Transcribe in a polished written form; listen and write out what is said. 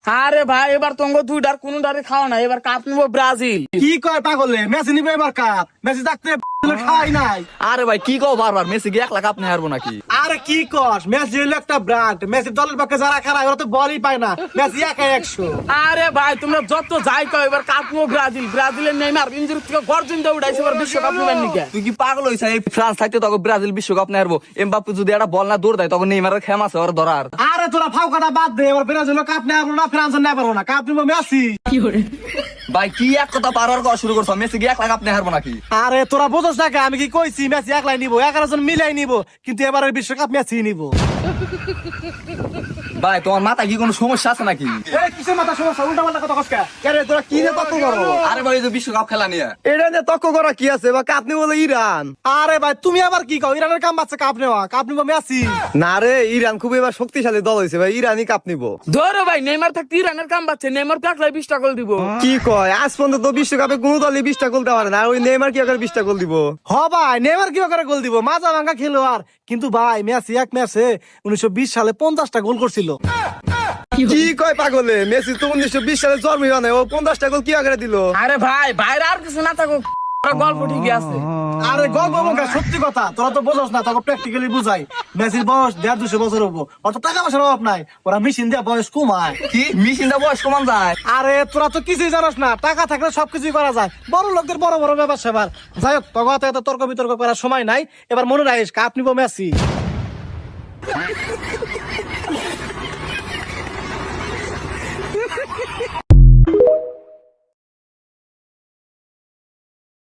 আরে ভাই এবার তোমাকে দুইটার কোনটারে খাওয়া না, এবার কাপ নিবো ব্রাজিল। কি কয় পাগলে, মেসি নিবে এবার কাপ? মেসি থাকতে খাই নাই। আরে ভাই কি কও বারবার, মেসি কি 1 লাখ আপনি হারবো নাকি? আরে কি কস, মেসি হলো একটা ব্র্যান্ড। মেসি দলের পক্ষে যারা খেলায় ওরা তো বলই পায় না। মেসি একা 100। আরে ভাই তোমরা যত যাই কও, এবার কাপ নিবো ব্রাজিল। ব্রাজিলের নেইমার ইনজুরি থেকে গর্জন দিয়ে উঠাইছে, এবার বিশ্বকাপ নিবেন নিকে। তুই কি পাগল হইছ? এই ফ্রান্স থাকতে তখন ব্রাজিল বিশ্বকাপ নিয়ে হারবো। এমবাপ্পে যদি একটা বল না দৌড় দেয় তখন নেইমারের খেম আছে ওর ধরার। আরে তোরা ফাও কথা বাদ দে, এবার ব্রাজিল কাপ নেওয়া না, ফ্রান্স নেওয়া পারবো না, কাপ নিবো মেসি। ভাই কি এক কথা পারার কথা শুরু করছো? মেসি কি 1 লাখ আপনি হারবো নাকি? আরে তোরা বোঝস না, আমি কি কইছি মেসি একলাই নিবো, 11 জন মিলাই নিবো, কিন্তু এবারের বিশ্বকাপ মেসি নিবো। ভাই তোমার মাথা কি কোনো সমস্যা আছে নাকি? এই কিসের মাথা সমস্যা? উল্টা পাল্টা কথা কসকা। আরে তোরা কি নিয়ে তর্ক করো? আরে ভাই এই যে বিশ্বকাপ খেলা নিয়ে এটা নিয়ে তর্ক করা কি আছে? বা কাপ নিবো ইরান। আরে ভাই তুমি আবার কি কও? ইরানের কাম বাচ্চা কাপ নেওয়া, কাপ নিবো মেসি। না রে, ইরান খুব এবার শক্তিশালী দল হয়েছে ভাই, ইরানই কাপ নিবো। ধরো ভাই নেইমার থাকতে ইরানের কাম পাচ্ছে, নেইমার থাকলে 20টা গোল দিব। কি কয়? আজ পর্যন্ত বিশ্বকাপে কোন দলই 20টা গোল দিতে পারে না, আর ওই নেইমার কি করে 20টা গোল দিব? হ ভাই নেইমার কি করে গোল দিব? মাজা ভাঙা খেলোয়াড়, কিন্তু ভাই মেসি এক ম্যাচে 1920 সালে 50টা গোল করছিল। কি কয় পাগলে? মেসি তো 1920 সালে জন্ম হয় নাই, ও 50টা গোল কি করে দিল? আরে ভাই বাইরে আর কিছু না থাকুক, গল্প ঠিকই আছে। আরে গল্প মুখে সত্যি কথা, তোরা তো বোঝস না, তোকে প্র্যাকটিক্যালি বুঝাই। মেসির বয়স 150 বছর হবো, অত টাকা পয়সার অভাব নাই, ওরা মেশিন দিয়ে বয়স কমায়। কি মেশিনটা বয়স কমান যায়? আরে তোরা তো কিছুই জানাস না, টাকা থাকলে সবকিছুই করা যায়। বড় লোকদের বড় বড় ব্যাপার সেবার। যাই হোক, তখন এত তর্ক বিতর্ক করার সময় নাই। এবার মনে রাখিস কাপ নিবো মেসি।